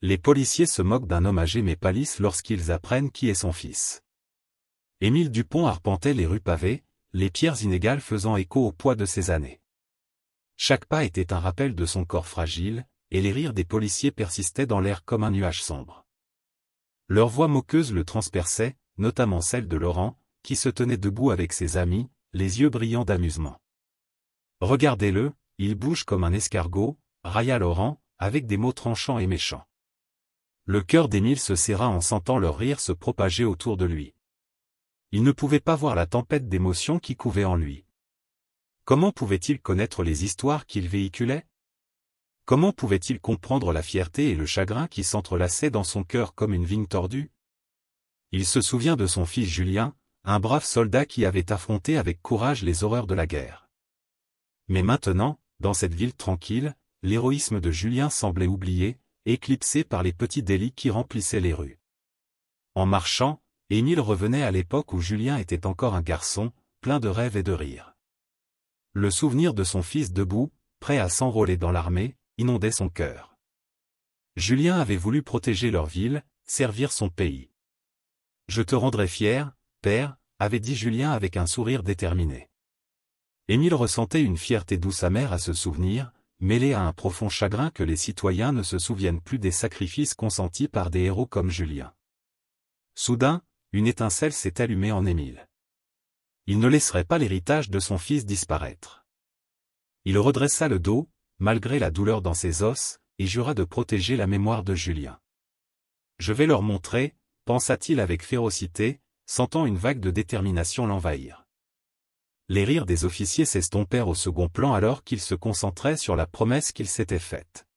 Les policiers se moquent d'un homme âgé mais pâlissent lorsqu'ils apprennent qui est son fils. Émile Dupont arpentait les rues pavées, les pierres inégales faisant écho au poids de ses années. Chaque pas était un rappel de son corps fragile, et les rires des policiers persistaient dans l'air comme un nuage sombre. Leur voix moqueuse le transperçait, notamment celle de Laurent, qui se tenait debout avec ses amis, les yeux brillants d'amusement. « Regardez-le, il bouge comme un escargot », railla Laurent, avec des mots tranchants et méchants. Le cœur d'Émile se serra en sentant leur rire se propager autour de lui. Il ne pouvait pas voir la tempête d'émotions qui couvait en lui. Comment pouvait-il connaître les histoires qu'il véhiculait? Comment pouvait-il comprendre la fierté et le chagrin qui s'entrelaçaient dans son cœur comme une vigne tordue? Il se souvient de son fils Julien, un brave soldat qui avait affronté avec courage les horreurs de la guerre. Mais maintenant, dans cette ville tranquille, l'héroïsme de Julien semblait oublié, éclipsé par les petits délits qui remplissaient les rues. En marchant, Émile revenait à l'époque où Julien était encore un garçon, plein de rêves et de rires. Le souvenir de son fils debout, prêt à s'enrôler dans l'armée, inondait son cœur. Julien avait voulu protéger leur ville, servir son pays. « Je te rendrai fier, père », avait dit Julien avec un sourire déterminé. Émile ressentait une fierté douce amère à ce souvenir, mêlée à un profond chagrin que les citoyens ne se souviennent plus des sacrifices consentis par des héros comme Julien. Soudain, une étincelle s'est allumée en Émile. Il ne laisserait pas l'héritage de son fils disparaître. Il redressa le dos, malgré la douleur dans ses os, et jura de protéger la mémoire de Julien. « Je vais leur montrer », pensa-t-il avec férocité, sentant une vague de détermination l'envahir. Les rires des officiers s'estompèrent au second plan alors qu'il se concentrait sur la promesse qu'il s'était faite.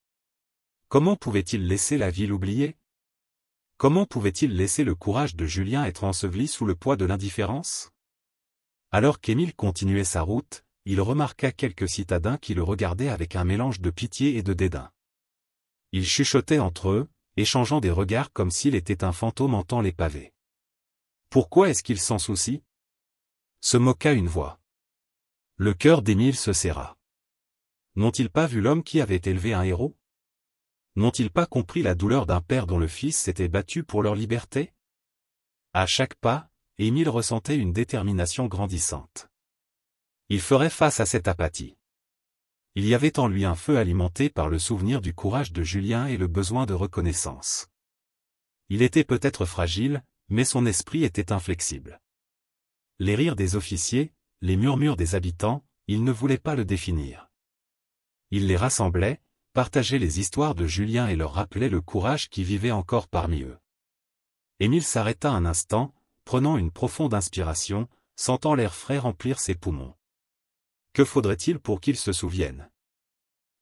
Comment pouvait-il laisser la ville oubliée? Comment pouvait-il laisser le courage de Julien être enseveli sous le poids de l'indifférence? Alors qu'Émile continuait sa route, il remarqua quelques citadins qui le regardaient avec un mélange de pitié et de dédain. Ils chuchotaient entre eux, échangeant des regards comme s'il était un fantôme hantant les pavés. « Pourquoi est-ce qu'il s'en soucie ?» se moqua une voix. Le cœur d'Émile se serra. N'ont-ils pas vu l'homme qui avait élevé un héros? N'ont-ils pas compris la douleur d'un père dont le fils s'était battu pour leur liberté? À chaque pas, Émile ressentait une détermination grandissante. Il ferait face à cette apathie. Il y avait en lui un feu alimenté par le souvenir du courage de Julien et le besoin de reconnaissance. Il était peut-être fragile, mais son esprit était inflexible. Les rires des officiers, les murmures des habitants, il ne voulait pas le définir. Il les rassemblait, partageait les histoires de Julien et leur rappelait le courage qui vivait encore parmi eux. Émile s'arrêta un instant, prenant une profonde inspiration, sentant l'air frais remplir ses poumons. Que faudrait-il pour qu'il se souvienne?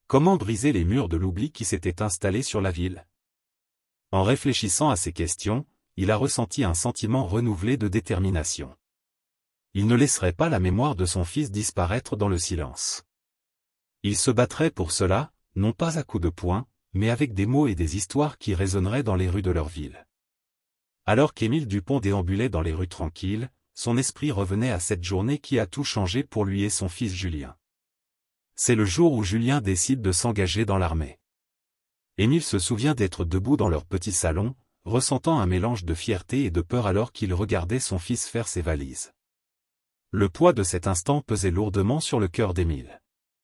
Comment briser les murs de l'oubli qui s'étaient installés sur la ville? En réfléchissant à ces questions, il a ressenti un sentiment renouvelé de détermination. Il ne laisserait pas la mémoire de son fils disparaître dans le silence. Il se battrait pour cela, non pas à coups de poing, mais avec des mots et des histoires qui résonneraient dans les rues de leur ville. Alors qu'Émile Dupont déambulait dans les rues tranquilles, son esprit revenait à cette journée qui a tout changé pour lui et son fils Julien. C'est le jour où Julien décide de s'engager dans l'armée. Émile se souvient d'être debout dans leur petit salon, ressentant un mélange de fierté et de peur alors qu'il regardait son fils faire ses valises. Le poids de cet instant pesait lourdement sur le cœur d'Émile.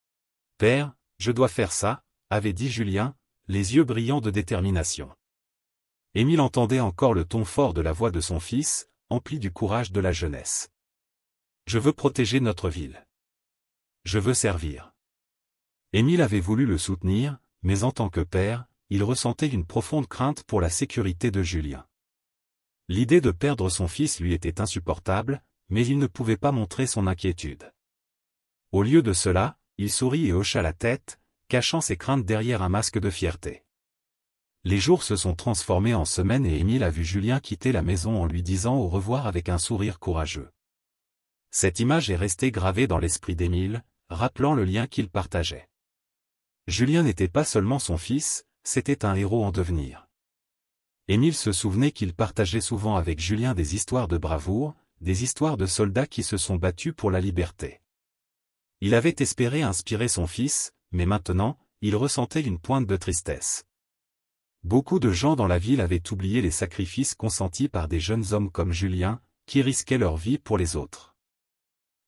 « Père, je dois faire ça », avait dit Julien, les yeux brillants de détermination. Émile entendait encore le ton fort de la voix de son fils, empli du courage de la jeunesse. « Je veux protéger notre ville. Je veux servir. » Émile avait voulu le soutenir, mais en tant que père, il ressentait une profonde crainte pour la sécurité de Julien. L'idée de perdre son fils lui était insupportable, mais il ne pouvait pas montrer son inquiétude. Au lieu de cela, il sourit et hocha la tête, cachant ses craintes derrière un masque de fierté. Les jours se sont transformés en semaines et Émile a vu Julien quitter la maison en lui disant au revoir avec un sourire courageux. Cette image est restée gravée dans l'esprit d'Émile, rappelant le lien qu'ils partageaient. Julien n'était pas seulement son fils, c'était un héros en devenir. Émile se souvenait qu'il partageait souvent avec Julien des histoires de bravoure, des histoires de soldats qui se sont battus pour la liberté. Il avait espéré inspirer son fils, mais maintenant, il ressentait une pointe de tristesse. Beaucoup de gens dans la ville avaient oublié les sacrifices consentis par des jeunes hommes comme Julien, qui risquaient leur vie pour les autres.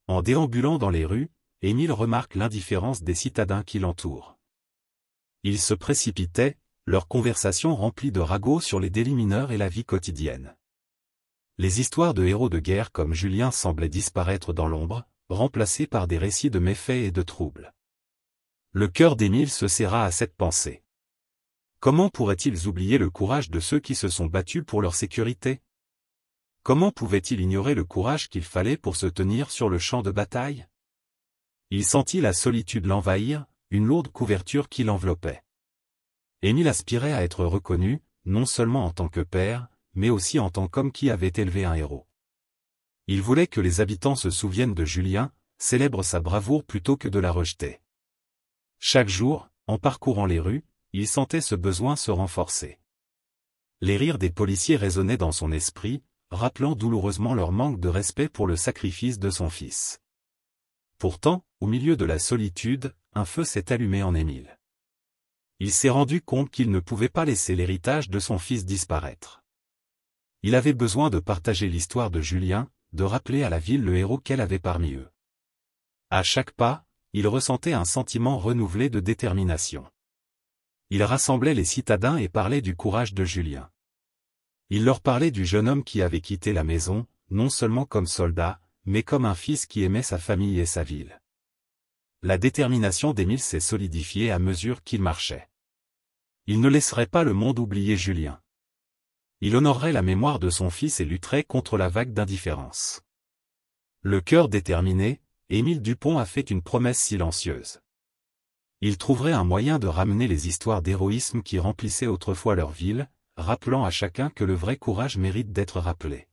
En déambulant dans les rues, Émile remarque l'indifférence des citadins qui l'entourent. Ils se précipitaient, leurs conversations remplies de ragots sur les délits mineurs et la vie quotidienne. Les histoires de héros de guerre comme Julien semblaient disparaître dans l'ombre, remplacées par des récits de méfaits et de troubles. Le cœur d'Émile se serra à cette pensée. Comment pourraient-ils oublier le courage de ceux qui se sont battus pour leur sécurité? Comment pouvaient-ils ignorer le courage qu'il fallait pour se tenir sur le champ de bataille? Il sentit la solitude l'envahir, une lourde couverture qui l'enveloppait. Émile aspirait à être reconnu, non seulement en tant que père, mais aussi en tant qu'homme qui avait élevé un héros. Il voulait que les habitants se souviennent de Julien, célèbrent sa bravoure plutôt que de la rejeter. Chaque jour, en parcourant les rues, il sentait ce besoin se renforcer. Les rires des policiers résonnaient dans son esprit, rappelant douloureusement leur manque de respect pour le sacrifice de son fils. Pourtant, au milieu de la solitude, un feu s'est allumé en Émile. Il s'est rendu compte qu'il ne pouvait pas laisser l'héritage de son fils disparaître. Il avait besoin de partager l'histoire de Julien, de rappeler à la ville le héros qu'elle avait parmi eux. À chaque pas, il ressentait un sentiment renouvelé de détermination. Il rassemblait les citadins et parlait du courage de Julien. Il leur parlait du jeune homme qui avait quitté la maison, non seulement comme soldat, mais comme un fils qui aimait sa famille et sa ville. La détermination d'Émile s'est solidifiée à mesure qu'il marchait. Il ne laisserait pas le monde oublier Julien. Il honorerait la mémoire de son fils et lutterait contre la vague d'indifférence. Le cœur déterminé, Émile Dupont a fait une promesse silencieuse. Il trouverait un moyen de ramener les histoires d'héroïsme qui remplissaient autrefois leur ville, rappelant à chacun que le vrai courage mérite d'être rappelé.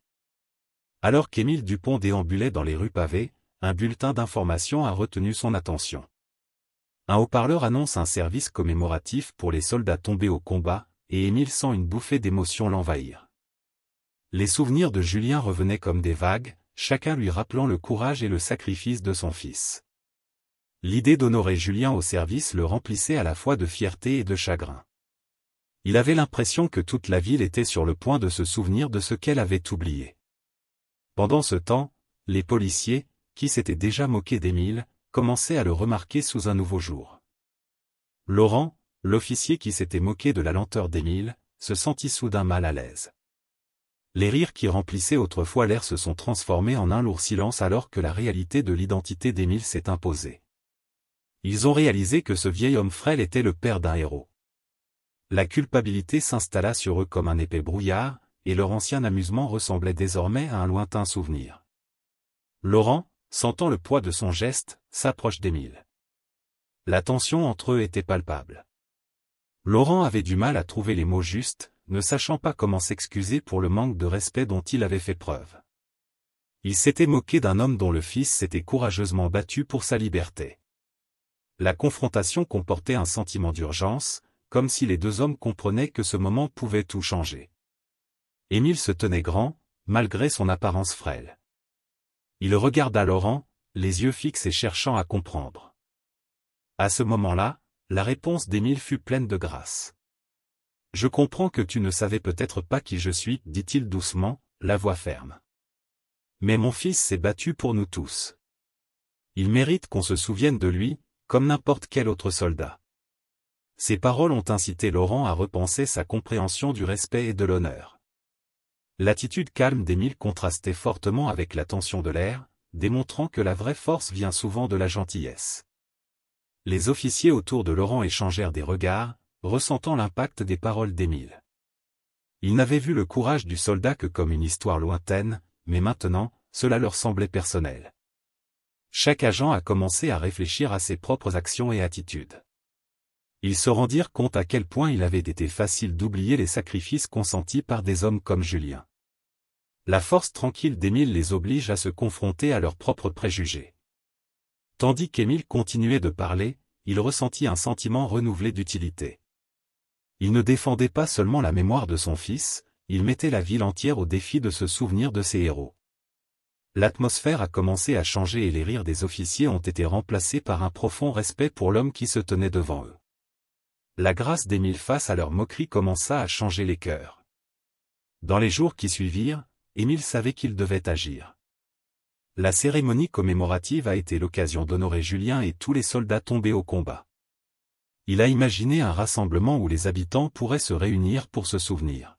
Alors qu'Émile Dupont déambulait dans les rues pavées, un bulletin d'information a retenu son attention. Un haut-parleur annonce un service commémoratif pour les soldats tombés au combat, et Émile sent une bouffée d'émotion l'envahir. Les souvenirs de Julien revenaient comme des vagues, chacun lui rappelant le courage et le sacrifice de son fils. L'idée d'honorer Julien au service le remplissait à la fois de fierté et de chagrin. Il avait l'impression que toute la ville était sur le point de se souvenir de ce qu'elle avait oublié. Pendant ce temps, les policiers, qui s'étaient déjà moqués d'Émile, commençaient à le remarquer sous un nouveau jour. Laurent, l'officier qui s'était moqué de la lenteur d'Émile, se sentit soudain mal à l'aise. Les rires qui remplissaient autrefois l'air se sont transformés en un lourd silence alors que la réalité de l'identité d'Émile s'est imposée. Ils ont réalisé que ce vieil homme frêle était le père d'un héros. La culpabilité s'installa sur eux comme un épais brouillard, et leur ancien amusement ressemblait désormais à un lointain souvenir. Laurent, sentant le poids de son geste, s'approche d'Émile. La tension entre eux était palpable. Laurent avait du mal à trouver les mots justes, ne sachant pas comment s'excuser pour le manque de respect dont il avait fait preuve. Il s'était moqué d'un homme dont le fils s'était courageusement battu pour sa liberté. La confrontation comportait un sentiment d'urgence, comme si les deux hommes comprenaient que ce moment pouvait tout changer. Émile se tenait grand, malgré son apparence frêle. Il regarda Laurent, les yeux fixes et cherchant à comprendre. À ce moment-là, la réponse d'Émile fut pleine de grâce. « Je comprends que tu ne savais peut-être pas qui je suis, dit-il doucement, la voix ferme. Mais mon fils s'est battu pour nous tous. Il mérite qu'on se souvienne de lui, comme n'importe quel autre soldat. » Ces paroles ont incité Laurent à repenser sa compréhension du respect et de l'honneur. L'attitude calme d'Émile contrastait fortement avec la tension de l'air, démontrant que la vraie force vient souvent de la gentillesse. Les officiers autour de Laurent échangèrent des regards, ressentant l'impact des paroles d'Émile. Ils n'avaient vu le courage du soldat que comme une histoire lointaine, mais maintenant, cela leur semblait personnel. Chaque agent a commencé à réfléchir à ses propres actions et attitudes. Ils se rendirent compte à quel point il avait été facile d'oublier les sacrifices consentis par des hommes comme Julien. La force tranquille d'Émile les oblige à se confronter à leurs propres préjugés. Tandis qu'Émile continuait de parler, il ressentit un sentiment renouvelé d'utilité. Il ne défendait pas seulement la mémoire de son fils, il mettait la ville entière au défi de se souvenir de ses héros. L'atmosphère a commencé à changer et les rires des officiers ont été remplacés par un profond respect pour l'homme qui se tenait devant eux. La grâce d'Émile face à leur moquerie commença à changer les cœurs. Dans les jours qui suivirent, Émile savait qu'il devait agir. La cérémonie commémorative a été l'occasion d'honorer Julien et tous les soldats tombés au combat. Il a imaginé un rassemblement où les habitants pourraient se réunir pour se souvenir.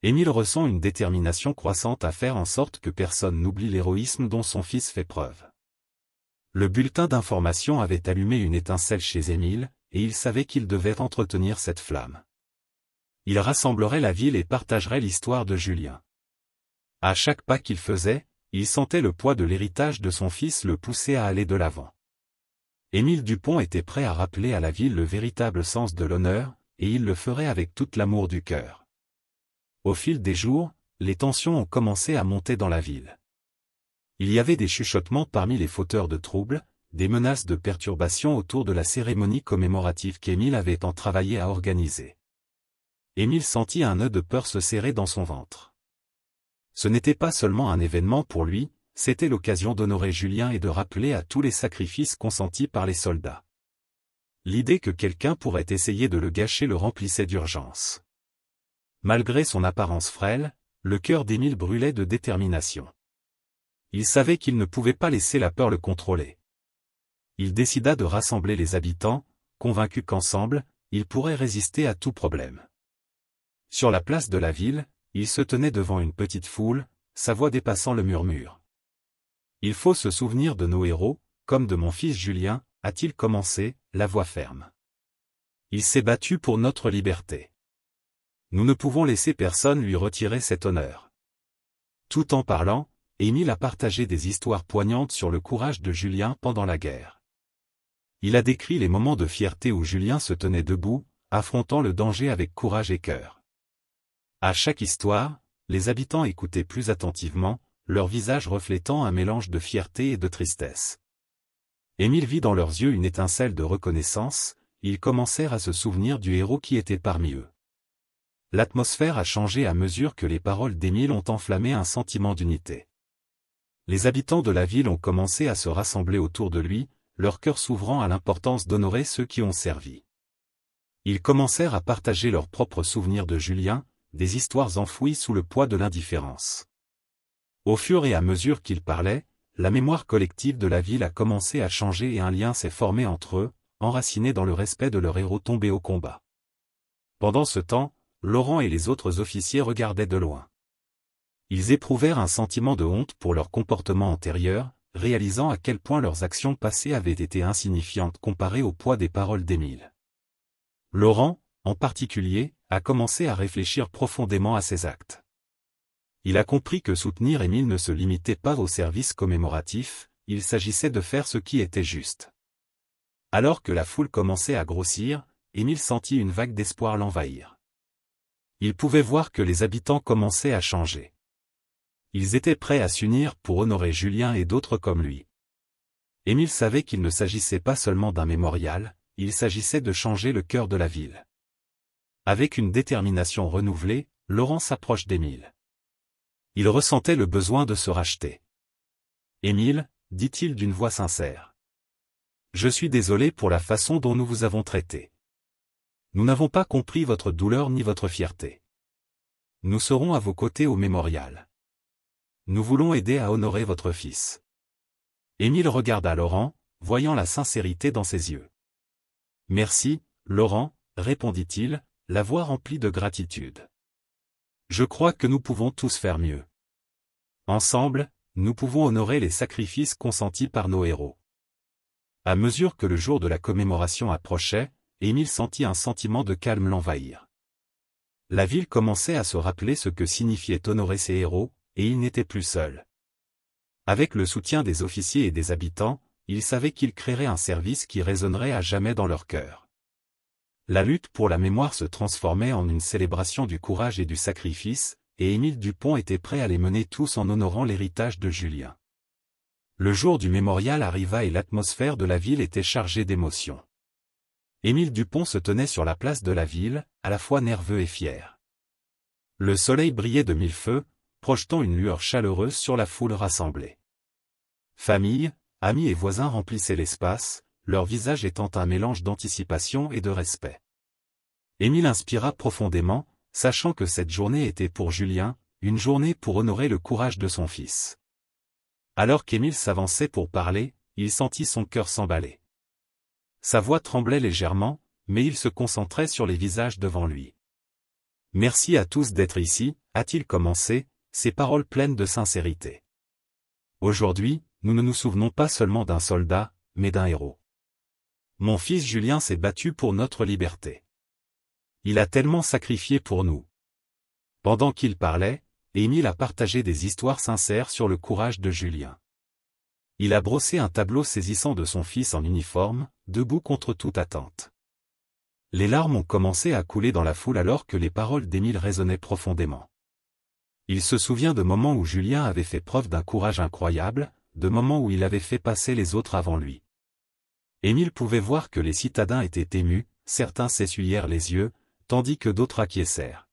Émile ressent une détermination croissante à faire en sorte que personne n'oublie l'héroïsme dont son fils fait preuve. Le bulletin d'information avait allumé une étincelle chez Émile, et il savait qu'il devait entretenir cette flamme. Il rassemblerait la ville et partagerait l'histoire de Julien. À chaque pas qu'il faisait, il sentait le poids de l'héritage de son fils le pousser à aller de l'avant. Émile Dupont était prêt à rappeler à la ville le véritable sens de l'honneur, et il le ferait avec tout l'amour du cœur. Au fil des jours, les tensions ont commencé à monter dans la ville. Il y avait des chuchotements parmi les fauteurs de troubles, des menaces de perturbation autour de la cérémonie commémorative qu'Émile avait tant travaillé à organiser. Émile sentit un nœud de peur se serrer dans son ventre. Ce n'était pas seulement un événement pour lui, c'était l'occasion d'honorer Julien et de rappeler à tous les sacrifices consentis par les soldats. L'idée que quelqu'un pourrait essayer de le gâcher le remplissait d'urgence. Malgré son apparence frêle, le cœur d'Émile brûlait de détermination. Il savait qu'il ne pouvait pas laisser la peur le contrôler. Il décida de rassembler les habitants, convaincu qu'ensemble, ils pourraient résister à tout problème. Sur la place de la ville, il se tenait devant une petite foule, sa voix dépassant le murmure. Il faut se souvenir de nos héros, comme de mon fils Julien, a-t-il commencé, la voix ferme. Il s'est battu pour notre liberté. Nous ne pouvons laisser personne lui retirer cet honneur. Tout en parlant, Émile a partagé des histoires poignantes sur le courage de Julien pendant la guerre. Il a décrit les moments de fierté où Julien se tenait debout, affrontant le danger avec courage et cœur. À chaque histoire, les habitants écoutaient plus attentivement, leur visage reflétant un mélange de fierté et de tristesse. Émile vit dans leurs yeux une étincelle de reconnaissance, ils commencèrent à se souvenir du héros qui était parmi eux. L'atmosphère a changé à mesure que les paroles d'Émile ont enflammé un sentiment d'unité. Les habitants de la ville ont commencé à se rassembler autour de lui, leur cœur s'ouvrant à l'importance d'honorer ceux qui ont servi. Ils commencèrent à partager leurs propres souvenirs de Julien, des histoires enfouies sous le poids de l'indifférence. Au fur et à mesure qu'ils parlaient, la mémoire collective de la ville a commencé à changer et un lien s'est formé entre eux, enraciné dans le respect de leur héros tombé au combat. Pendant ce temps, Laurent et les autres officiers regardaient de loin. Ils éprouvèrent un sentiment de honte pour leur comportement antérieur, réalisant à quel point leurs actions passées avaient été insignifiantes comparées au poids des paroles d'Émile. Laurent, en particulier, a commencé à réfléchir profondément à ses actes. Il a compris que soutenir Émile ne se limitait pas au service commémoratif, il s'agissait de faire ce qui était juste. Alors que la foule commençait à grossir, Émile sentit une vague d'espoir l'envahir. Il pouvait voir que les habitants commençaient à changer. Ils étaient prêts à s'unir pour honorer Julien et d'autres comme lui. Émile savait qu'il ne s'agissait pas seulement d'un mémorial, il s'agissait de changer le cœur de la ville. Avec une détermination renouvelée, Laurent s'approche d'Émile. Il ressentait le besoin de se racheter. « Émile, dit-il d'une voix sincère. Je suis désolé pour la façon dont nous vous avons traité. Nous n'avons pas compris votre douleur ni votre fierté. Nous serons à vos côtés au mémorial. Nous voulons aider à honorer votre fils. » Émile regarda Laurent, voyant la sincérité dans ses yeux. « Merci, Laurent, répondit-il, la voix remplie de gratitude. Je crois que nous pouvons tous faire mieux. Ensemble, nous pouvons honorer les sacrifices consentis par nos héros. » À mesure que le jour de la commémoration approchait, Émile sentit un sentiment de calme l'envahir. La ville commençait à se rappeler ce que signifiait honorer ses héros, et il n'était plus seul. Avec le soutien des officiers et des habitants, il savait qu'il créerait un service qui résonnerait à jamais dans leur cœur. La lutte pour la mémoire se transformait en une célébration du courage et du sacrifice, et Émile Dupont était prêt à les mener tous en honorant l'héritage de Julien. Le jour du mémorial arriva et l'atmosphère de la ville était chargée d'émotions. Émile Dupont se tenait sur la place de la ville, à la fois nerveux et fier. Le soleil brillait de mille feux, projetant une lueur chaleureuse sur la foule rassemblée. Famille, amis et voisins remplissaient l'espace, leur visage étant un mélange d'anticipation et de respect. Émile inspira profondément, sachant que cette journée était pour Julien, une journée pour honorer le courage de son fils. Alors qu'Émile s'avançait pour parler, il sentit son cœur s'emballer. Sa voix tremblait légèrement, mais il se concentrait sur les visages devant lui. « Merci à tous d'être ici », a-t-il commencé, ses paroles pleines de sincérité. Aujourd'hui, nous ne nous souvenons pas seulement d'un soldat, mais d'un héros. Mon fils Julien s'est battu pour notre liberté. Il a tellement sacrifié pour nous. Pendant qu'il parlait, Émile a partagé des histoires sincères sur le courage de Julien. Il a brossé un tableau saisissant de son fils en uniforme, debout contre toute attente. Les larmes ont commencé à couler dans la foule alors que les paroles d'Émile résonnaient profondément. Il se souvient de moments où Julien avait fait preuve d'un courage incroyable, de moments où il avait fait passer les autres avant lui. Émile pouvait voir que les citadins étaient émus, certains s'essuyèrent les yeux, tandis que d'autres acquiescèrent.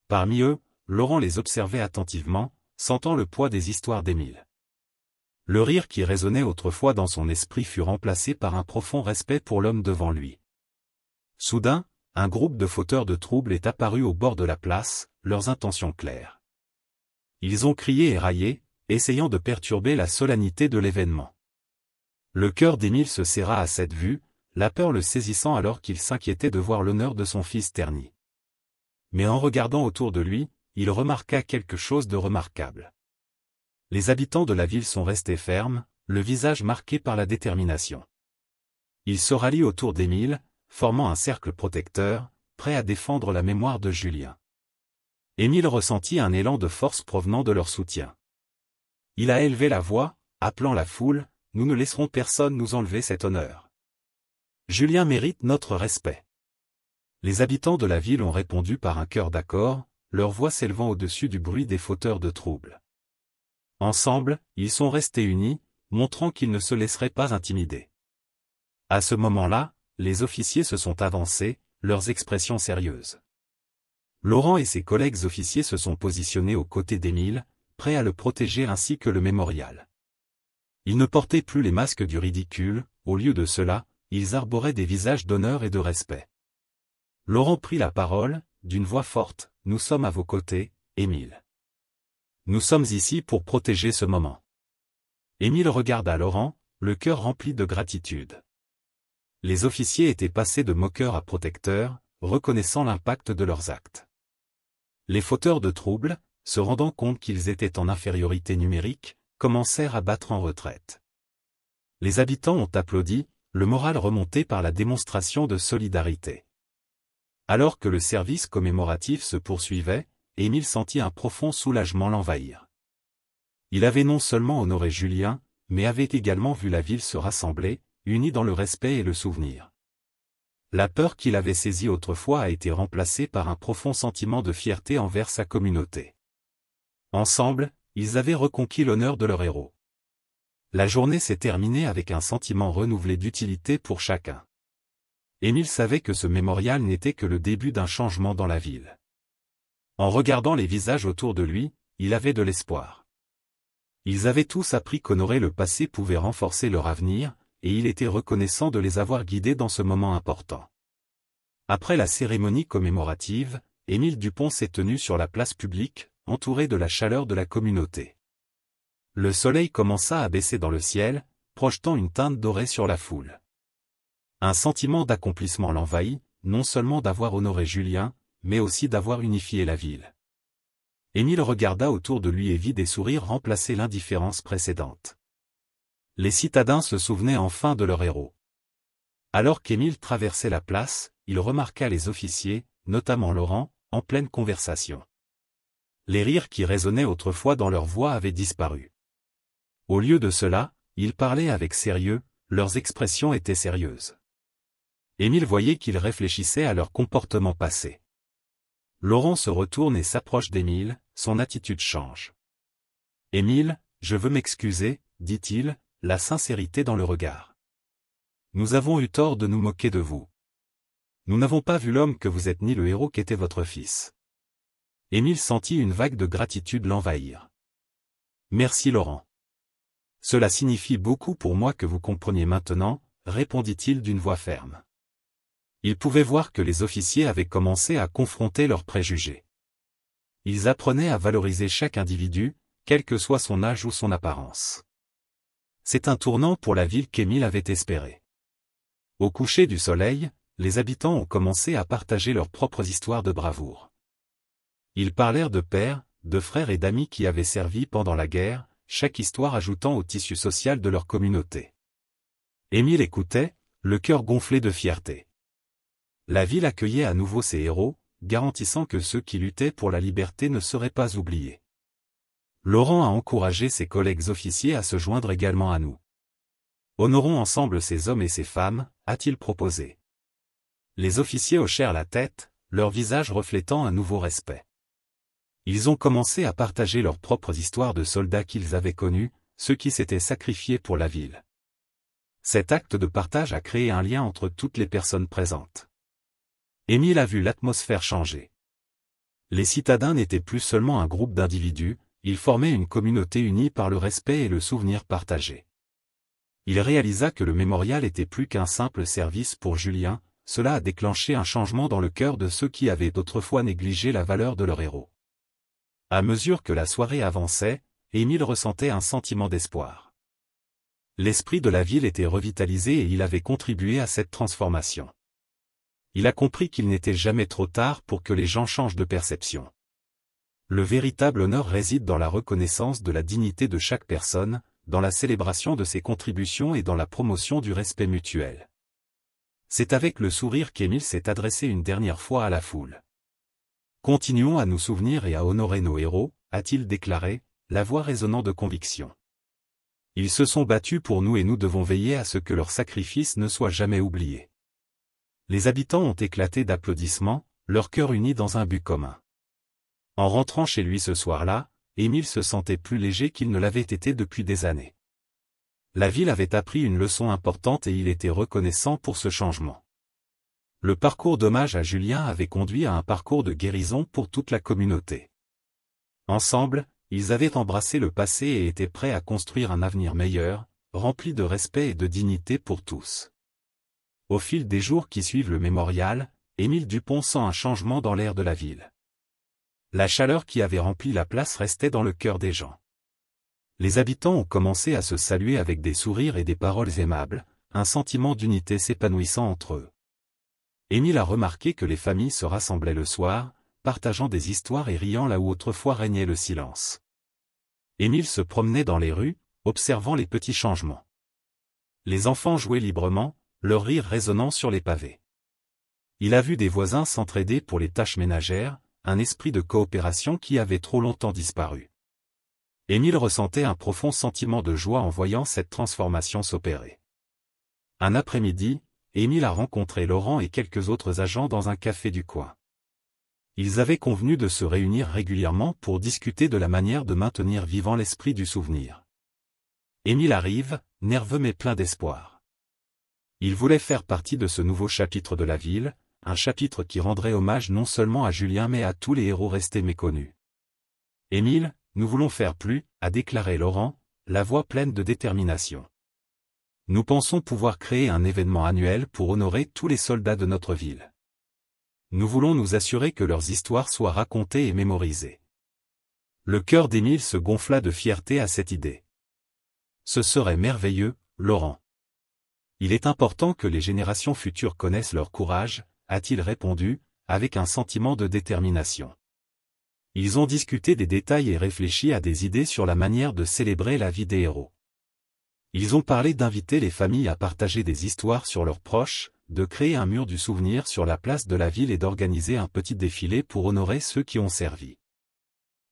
Parmi eux, Laurent les observait attentivement, sentant le poids des histoires d'Émile. Le rire qui résonnait autrefois dans son esprit fut remplacé par un profond respect pour l'homme devant lui. Soudain, un groupe de fauteurs de troubles est apparu au bord de la place, leurs intentions claires. Ils ont crié et raillé, essayant de perturber la solennité de l'événement. Le cœur d'Émile se serra à cette vue, la peur le saisissant alors qu'il s'inquiétait de voir l'honneur de son fils terni. Mais en regardant autour de lui, il remarqua quelque chose de remarquable. Les habitants de la ville sont restés fermes, le visage marqué par la détermination. Ils se rallient autour d'Émile, formant un cercle protecteur, prêt à défendre la mémoire de Julien. Émile ressentit un élan de force provenant de leur soutien. Il a élevé la voix, appelant la foule, « Nous ne laisserons personne nous enlever cet honneur. Julien mérite notre respect. » Les habitants de la ville ont répondu par un chœur d'accord, leur voix s'élevant au-dessus du bruit des fauteurs de troubles. Ensemble, ils sont restés unis, montrant qu'ils ne se laisseraient pas intimider. À ce moment-là, les officiers se sont avancés, leurs expressions sérieuses. Laurent et ses collègues officiers se sont positionnés aux côtés d'Émile, prêts à le protéger ainsi que le mémorial. Ils ne portaient plus les masques du ridicule, au lieu de cela, ils arboraient des visages d'honneur et de respect. Laurent prit la parole, d'une voix forte, « Nous sommes à vos côtés, Émile. Nous sommes ici pour protéger ce moment. » Émile regarda Laurent, le cœur rempli de gratitude. Les officiers étaient passés de moqueurs à protecteurs, reconnaissant l'impact de leurs actes. Les fauteurs de troubles, se rendant compte qu'ils étaient en infériorité numérique, commencèrent à battre en retraite. Les habitants ont applaudi, le moral remonté par la démonstration de solidarité. Alors que le service commémoratif se poursuivait, Émile sentit un profond soulagement l'envahir. Il avait non seulement honoré Julien, mais avait également vu la ville se rassembler, unis dans le respect et le souvenir. La peur qu'il avait saisie autrefois a été remplacée par un profond sentiment de fierté envers sa communauté. Ensemble, ils avaient reconquis l'honneur de leur héros. La journée s'est terminée avec un sentiment renouvelé d'utilité pour chacun. Émile savait que ce mémorial n'était que le début d'un changement dans la ville. En regardant les visages autour de lui, il avait de l'espoir. Ils avaient tous appris qu'honorer le passé pouvait renforcer leur avenir, et il était reconnaissant de les avoir guidés dans ce moment important. Après la cérémonie commémorative, Émile Dupont s'est tenu sur la place publique, entouré de la chaleur de la communauté. Le soleil commença à baisser dans le ciel, projetant une teinte dorée sur la foule. Un sentiment d'accomplissement l'envahit, non seulement d'avoir honoré Julien, mais aussi d'avoir unifié la ville. Émile regarda autour de lui et vit des sourires remplacer l'indifférence précédente. Les citadins se souvenaient enfin de leur héros. Alors qu'Émile traversait la place, il remarqua les officiers, notamment Laurent, en pleine conversation. Les rires qui résonnaient autrefois dans leur voix avaient disparu. Au lieu de cela, ils parlaient avec sérieux, leurs expressions étaient sérieuses. Émile voyait qu'ils réfléchissaient à leur comportement passé. Laurent se retourne et s'approche d'Émile, son attitude change. « Émile, je veux m'excuser, dit-il, la sincérité dans le regard. Nous avons eu tort de nous moquer de vous. Nous n'avons pas vu l'homme que vous êtes ni le héros qu'était votre fils. » Émile sentit une vague de gratitude l'envahir. « Merci Laurent. Cela signifie beaucoup pour moi que vous compreniez maintenant, répondit-il d'une voix ferme. Ils pouvaient voir que les officiers avaient commencé à confronter leurs préjugés. Ils apprenaient à valoriser chaque individu, quel que soit son âge ou son apparence. C'est un tournant pour la ville qu'Émile avait espéré. Au coucher du soleil, les habitants ont commencé à partager leurs propres histoires de bravoure. Ils parlèrent de pères, de frères et d'amis qui avaient servi pendant la guerre, chaque histoire ajoutant au tissu social de leur communauté. Émile écoutait, le cœur gonflé de fierté. La ville accueillait à nouveau ses héros, garantissant que ceux qui luttaient pour la liberté ne seraient pas oubliés. Laurent a encouragé ses collègues officiers à se joindre également à nous. Honorons ensemble ces hommes et ces femmes, a-t-il proposé. Les officiers hochèrent la tête, leur visage reflétant un nouveau respect. Ils ont commencé à partager leurs propres histoires de soldats qu'ils avaient connus, ceux qui s'étaient sacrifiés pour la ville. Cet acte de partage a créé un lien entre toutes les personnes présentes. Émile a vu l'atmosphère changer. Les citadins n'étaient plus seulement un groupe d'individus, ils formaient une communauté unie par le respect et le souvenir partagé. Il réalisa que le mémorial était plus qu'un simple service pour Julien, cela a déclenché un changement dans le cœur de ceux qui avaient autrefois négligé la valeur de leur héros. À mesure que la soirée avançait, Émile ressentait un sentiment d'espoir. L'esprit de la ville était revitalisé et il avait contribué à cette transformation. Il a compris qu'il n'était jamais trop tard pour que les gens changent de perception. Le véritable honneur réside dans la reconnaissance de la dignité de chaque personne, dans la célébration de ses contributions et dans la promotion du respect mutuel. C'est avec le sourire qu'Émile s'est adressé une dernière fois à la foule. Continuons à nous souvenir et à honorer nos héros, a-t-il déclaré, la voix résonnant de conviction. Ils se sont battus pour nous et nous devons veiller à ce que leur sacrifice ne soit jamais oublié. Les habitants ont éclaté d'applaudissements, leur cœur uni dans un but commun. En rentrant chez lui ce soir-là, Émile se sentait plus léger qu'il ne l'avait été depuis des années. La ville avait appris une leçon importante et il était reconnaissant pour ce changement. Le parcours d'hommage à Julien avait conduit à un parcours de guérison pour toute la communauté. Ensemble, ils avaient embrassé le passé et étaient prêts à construire un avenir meilleur, rempli de respect et de dignité pour tous. Au fil des jours qui suivent le mémorial, Émile Dupont sent un changement dans l'air de la ville. La chaleur qui avait rempli la place restait dans le cœur des gens. Les habitants ont commencé à se saluer avec des sourires et des paroles aimables, un sentiment d'unité s'épanouissant entre eux. Émile a remarqué que les familles se rassemblaient le soir, partageant des histoires et riant là où autrefois régnait le silence. Émile se promenait dans les rues, observant les petits changements. Les enfants jouaient librement, leur rire résonnant sur les pavés. Il a vu des voisins s'entraider pour les tâches ménagères, un esprit de coopération qui avait trop longtemps disparu. Émile ressentait un profond sentiment de joie en voyant cette transformation s'opérer. Un après-midi, Émile a rencontré Laurent et quelques autres agents dans un café du coin. Ils avaient convenu de se réunir régulièrement pour discuter de la manière de maintenir vivant l'esprit du souvenir. Émile arrive, nerveux mais plein d'espoir. Il voulait faire partie de ce nouveau chapitre de la ville, un chapitre qui rendrait hommage non seulement à Julien mais à tous les héros restés méconnus. Émile, nous voulons faire plus, a déclaré Laurent, la voix pleine de détermination. Nous pensons pouvoir créer un événement annuel pour honorer tous les soldats de notre ville. Nous voulons nous assurer que leurs histoires soient racontées et mémorisées. Le cœur d'Émile se gonfla de fierté à cette idée. Ce serait merveilleux, Laurent. Il est important que les générations futures connaissent leur courage, a-t-il répondu, avec un sentiment de détermination. Ils ont discuté des détails et réfléchi à des idées sur la manière de célébrer la vie des héros. Ils ont parlé d'inviter les familles à partager des histoires sur leurs proches, de créer un mur du souvenir sur la place de la ville et d'organiser un petit défilé pour honorer ceux qui ont servi.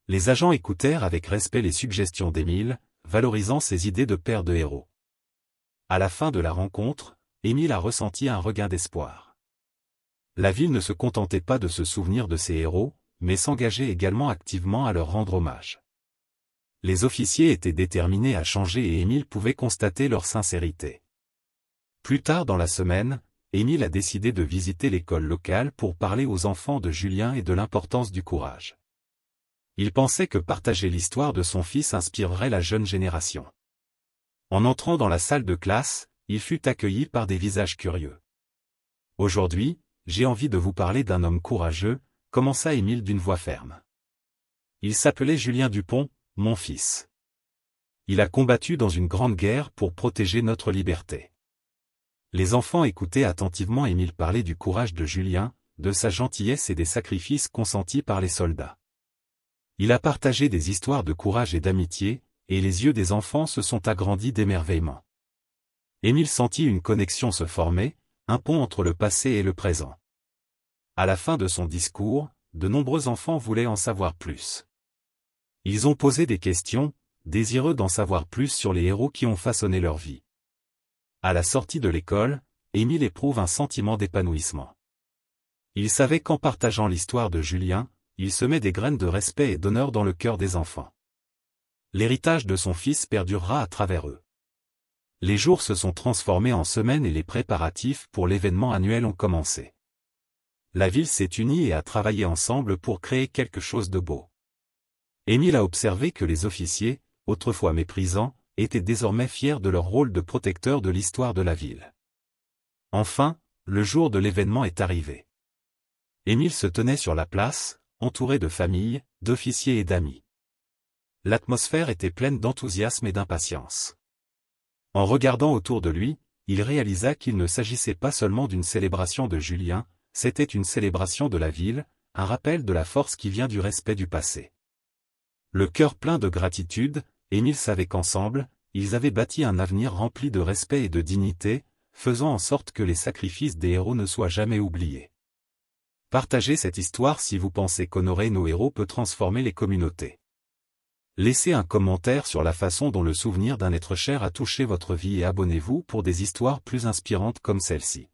Les agents écoutèrent avec respect les suggestions d'Émile, valorisant ses idées de père de héros. À la fin de la rencontre, Émile a ressenti un regain d'espoir. La ville ne se contentait pas de se souvenir de ses héros, mais s'engageait également activement à leur rendre hommage. Les officiers étaient déterminés à changer et Émile pouvait constater leur sincérité. Plus tard dans la semaine, Émile a décidé de visiter l'école locale pour parler aux enfants de Julien et de l'importance du courage. Il pensait que partager l'histoire de son fils inspirerait la jeune génération. En entrant dans la salle de classe, il fut accueilli par des visages curieux. Aujourd'hui, j'ai envie de vous parler d'un homme courageux, commença Émile d'une voix ferme. Il s'appelait Julien Dupont, mon fils. Il a combattu dans une grande guerre pour protéger notre liberté. Les enfants écoutaient attentivement Émile parler du courage de Julien, de sa gentillesse et des sacrifices consentis par les soldats. Il a partagé des histoires de courage et d'amitié, et les yeux des enfants se sont agrandis d'émerveillement. Émile sentit une connexion se former, un pont entre le passé et le présent. À la fin de son discours, de nombreux enfants voulaient en savoir plus. Ils ont posé des questions, désireux d'en savoir plus sur les héros qui ont façonné leur vie. À la sortie de l'école, Émile éprouve un sentiment d'épanouissement. Il savait qu'en partageant l'histoire de Julien, il semait des graines de respect et d'honneur dans le cœur des enfants. L'héritage de son fils perdurera à travers eux. Les jours se sont transformés en semaines et les préparatifs pour l'événement annuel ont commencé. La ville s'est unie et a travaillé ensemble pour créer quelque chose de beau. Émile a observé que les officiers, autrefois méprisants, étaient désormais fiers de leur rôle de protecteur de l'histoire de la ville. Enfin, le jour de l'événement est arrivé. Émile se tenait sur la place, entouré de familles, d'officiers et d'amis. L'atmosphère était pleine d'enthousiasme et d'impatience. En regardant autour de lui, il réalisa qu'il ne s'agissait pas seulement d'une célébration de Julien, c'était une célébration de la ville, un rappel de la force qui vient du respect du passé. Le cœur plein de gratitude, Émile savait qu'ensemble, ils avaient bâti un avenir rempli de respect et de dignité, faisant en sorte que les sacrifices des héros ne soient jamais oubliés. Partagez cette histoire si vous pensez qu'honorer nos héros peut transformer les communautés. Laissez un commentaire sur la façon dont le souvenir d'un être cher a touché votre vie et abonnez-vous pour des histoires plus inspirantes comme celle-ci.